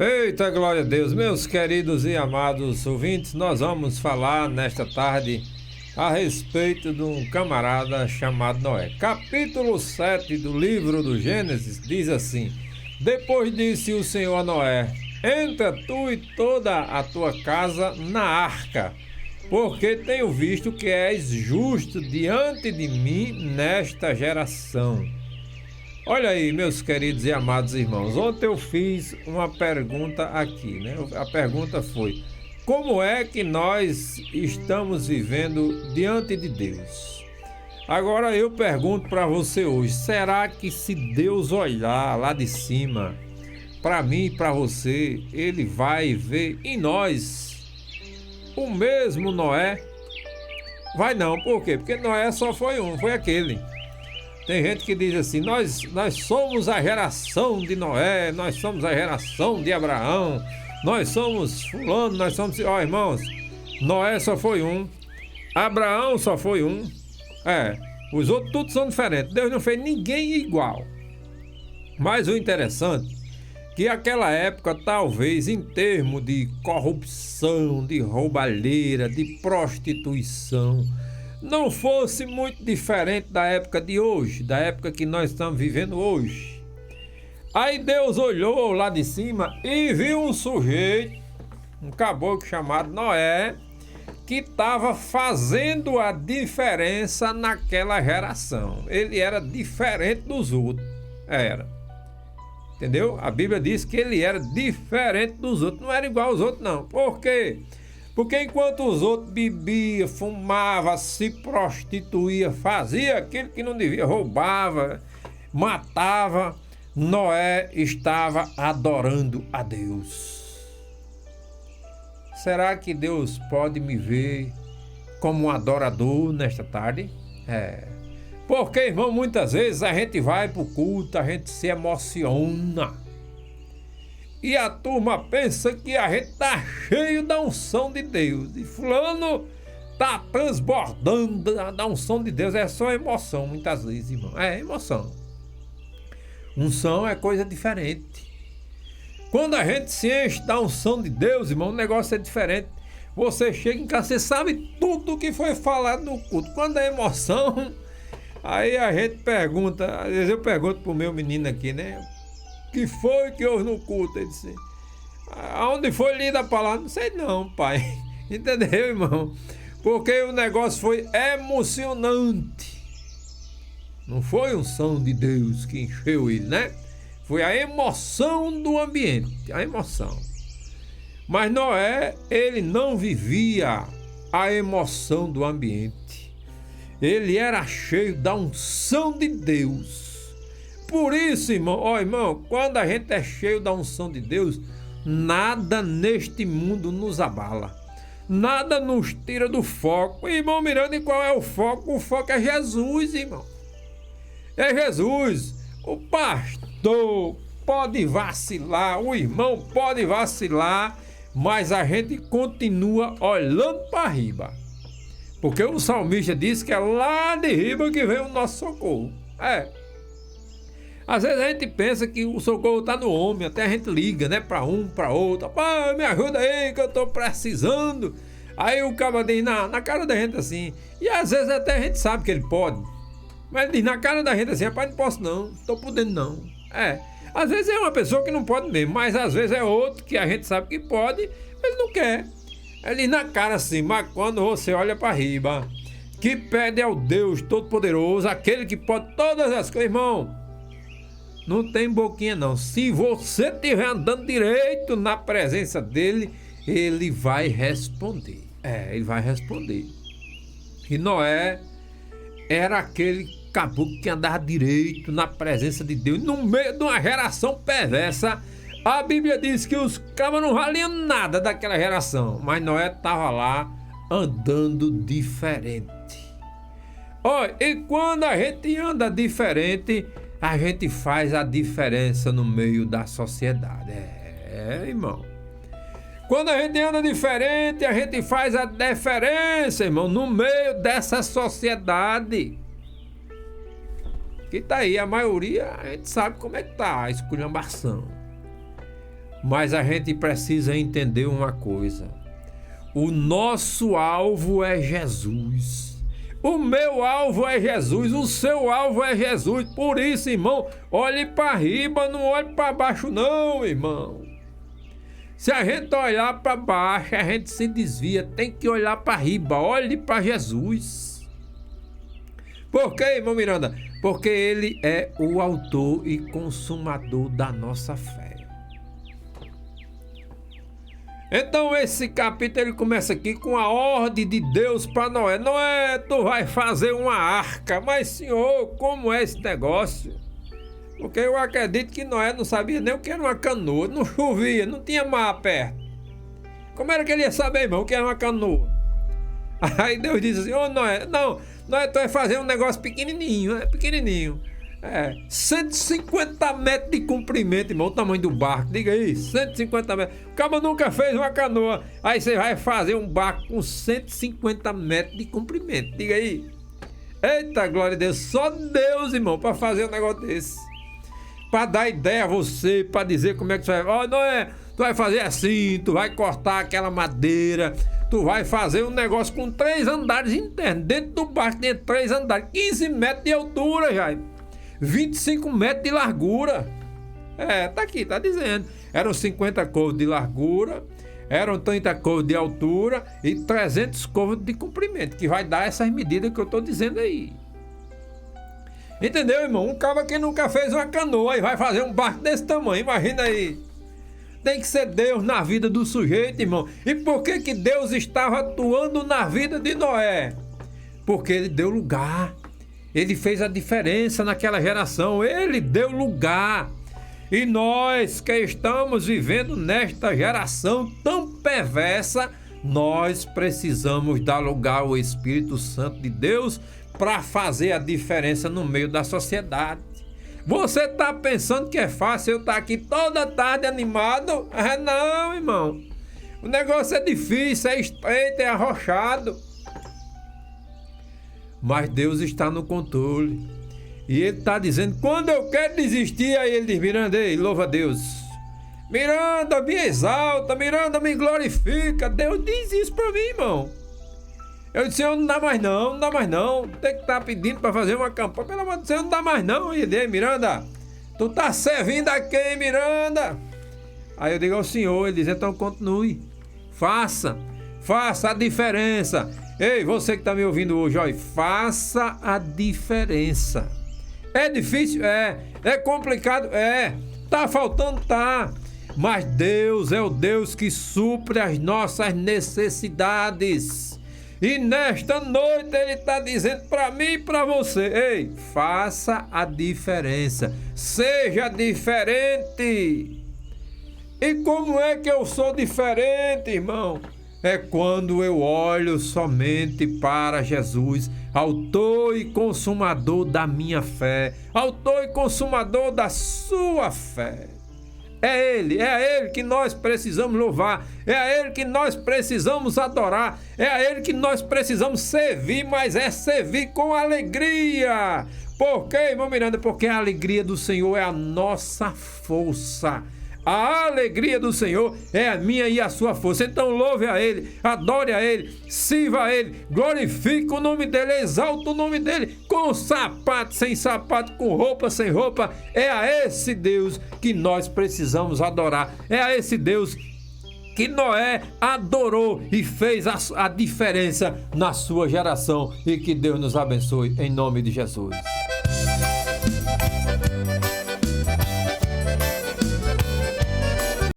Eita, glória a Deus, meus queridos e amados ouvintes, nós vamos falar nesta tarde a respeito de um camarada chamado Noé. Capítulo 7 do livro do Gênesis diz assim: Depois disse o Senhor a Noé: Entra tu e toda a tua casa na arca, porque tenho visto que és justo diante de mim nesta geração. Olha aí, meus queridos e amados irmãos, ontem eu fiz uma pergunta aqui, né? A pergunta foi: como é que nós estamos vivendo diante de Deus? Agora eu pergunto para você hoje: será que se Deus olhar lá de cima para mim e para você, Ele vai ver em nós o mesmo Noé? Vai não, por quê? Porque Noé só foi um, foi aquele. Tem gente que diz assim: nós somos a geração de Noé, nós somos a geração de Abraão, nós somos fulano, nós somos... Ó, irmãos, Noé só foi um, Abraão só foi um, os outros todos são diferentes, Deus não fez ninguém igual. Mas o interessante é que aquela época, talvez em termos de corrupção, de roubalheira, de prostituição, não fosse muito diferente da época de hoje, da época que nós estamos vivendo hoje. Aí Deus olhou lá de cima e viu um sujeito, um caboclo chamado Noé, que estava fazendo a diferença naquela geração. Ele era diferente dos outros, entendeu? A Bíblia diz que ele era diferente dos outros, não era igual aos outros não. Por quê? Porque enquanto os outros bebiam, fumavam, se prostituíam, faziam aquilo que não devia, roubava, matava, Noé estava adorando a Deus. Será que Deus pode me ver como um adorador nesta tarde? Porque, irmão, muitas vezes a gente vai para o culto, a gente se emociona. E a turma pensa que a gente está cheio da unção de Deus. E fulano está transbordando da unção de Deus. É só emoção, muitas vezes, irmão. É emoção. Unção é coisa diferente. Quando a gente se enche da unção de Deus, irmão, o negócio é diferente. Você chega em casa, você sabe tudo o que foi falado no culto. Quando é emoção, aí a gente pergunta, às vezes eu pergunto pro meu menino aqui, né? Que foi que houve no culto? Ele disse: aonde foi lida a palavra? Não sei não, pai. Entendeu, irmão? Porque o negócio foi emocionante. Não foi a unção de Deus que encheu ele, né? Foi a emoção do ambiente, a emoção. Mas Noé, ele não vivia a emoção do ambiente. Ele era cheio da unção de Deus. Por isso, irmão, quando a gente é cheio da unção de Deus, nada neste mundo nos abala. Nada nos tira do foco. Irmão Miranda, e qual é o foco? O foco é Jesus, irmão. É Jesus. O pastor pode vacilar, o irmão pode vacilar, mas a gente continua olhando para riba. Porque o salmista diz que é lá de riba que vem o nosso socorro. Às vezes a gente pensa que o socorro está no homem, até a gente liga, né, para um, para outro: pai, me ajuda aí que eu estou precisando. Aí o cara diz na cara da gente assim, e às vezes até a gente sabe que ele pode, mas ele diz na cara da gente assim: rapaz, não posso não, estou podendo não. Às vezes é uma pessoa que não pode mesmo, mas às vezes é outro que a gente sabe que pode, mas ele não quer. Ele diz na cara assim: mas quando você olha para riba, que pede ao Deus Todo-Poderoso, aquele que pode todas as coisas, irmão, não tem boquinha não. Se você estiver andando direito na presença dele, ele vai responder. Ele vai responder. E Noé era aquele caboclo que andava direito na presença de Deus, no meio de uma geração perversa. A Bíblia diz que os cabos não valiam nada daquela geração, mas Noé estava lá andando diferente. Olha, e quando a gente anda diferente, a gente faz a diferença no meio da sociedade. Irmão. Quando a gente anda diferente, a gente faz a diferença, irmão, no meio dessa sociedade. Que tá aí, a maioria, a gente sabe como é que tá a esculhambação. Mas a gente precisa entender uma coisa. O nosso alvo é Jesus. O meu alvo é Jesus. O seu alvo é Jesus. Por isso, irmão, olhe para riba, não olhe para baixo não, irmão. Se a gente olhar para baixo, a gente se desvia. Tem que olhar para riba. Olhe para Jesus. Por quê, irmão Miranda? Porque ele é o autor e consumador da nossa fé. Então esse capítulo ele começa aqui com a ordem de Deus para Noé. Noé, tu vai fazer uma arca. Mas senhor, como é esse negócio? Porque eu acredito que Noé não sabia nem o que era uma canoa. Não chovia, não tinha mar perto. Como era que ele ia saber, irmão, o que era uma canoa? Aí Deus diz assim, ô Noé, não, Noé, tu vai fazer um negócio pequenininho, né? Pequenininho. 150 metros de comprimento, irmão, o tamanho do barco. Diga aí, 150 metros. O cabo nunca fez uma canoa. Aí você vai fazer um barco com 150 metros de comprimento. Diga aí. Eita, glória a Deus. Só Deus, irmão, para fazer um negócio desse. Para dar ideia a você, para dizer como é que você vai. Ó, Noé, tu vai fazer assim, tu vai cortar aquela madeira. Tu vai fazer um negócio com 3 andares internos. Dentro do barco tem 3 andares. 15 metros de altura, Jair. 25 metros de largura. Tá aqui, tá dizendo. Eram 50 côvados de largura, eram 30 côvados de altura e 300 côvados de comprimento, que vai dar essas medidas que eu tô dizendo aí. Entendeu, irmão? Um cara que nunca fez uma canoa e vai fazer um barco desse tamanho, imagina aí. Tem que ser Deus na vida do sujeito, irmão. E por que que Deus estava atuando na vida de Noé? Porque ele deu lugar. Ele fez a diferença naquela geração. Ele deu lugar. E nós que estamos vivendo nesta geração tão perversa, nós precisamos dar lugar ao Espírito Santo de Deus para fazer a diferença no meio da sociedade. Você está pensando que é fácil eu estar aqui toda tarde animado? Não, irmão. O negócio é difícil, é estreito, é arrochado. Mas Deus está no controle. E Ele está dizendo, quando eu quero desistir, aí Ele diz, Miranda, ei, louva a Deus. Miranda, me exalta, Miranda, me glorifica. Deus diz isso para mim, irmão. Eu disse, Senhor, não dá mais não, não dá mais não. Tem que estar pedindo para fazer uma campanha. Pelo amor de Deus, não dá mais não. E ele, Miranda, tu tá servindo a quem, Miranda? Aí eu digo ao Senhor, Ele diz, então continue. Faça a diferença. Ei, você que está me ouvindo hoje, olha, faça a diferença. É difícil? É complicado? Tá faltando? Tá. Mas Deus é o Deus que supre as nossas necessidades. E nesta noite Ele está dizendo para mim e para você, ei, faça a diferença. Seja diferente. E como é que eu sou diferente, irmão? É quando eu olho somente para Jesus, autor e consumador da minha fé, autor e consumador da sua fé. É a Ele que nós precisamos louvar, é a Ele que nós precisamos adorar, é a Ele que nós precisamos servir, mas é servir com alegria. Por quê, irmão Miranda? Porque a alegria do Senhor é a nossa força. A alegria do Senhor é a minha e a sua força. Então louve a Ele, adore a Ele, sirva a Ele, glorifique o nome dEle, exalte o nome dEle, com sapato, sem sapato, com roupa, sem roupa. É a esse Deus que nós precisamos adorar. É a esse Deus que Noé adorou e fez a diferença na sua geração. E que Deus nos abençoe em nome de Jesus.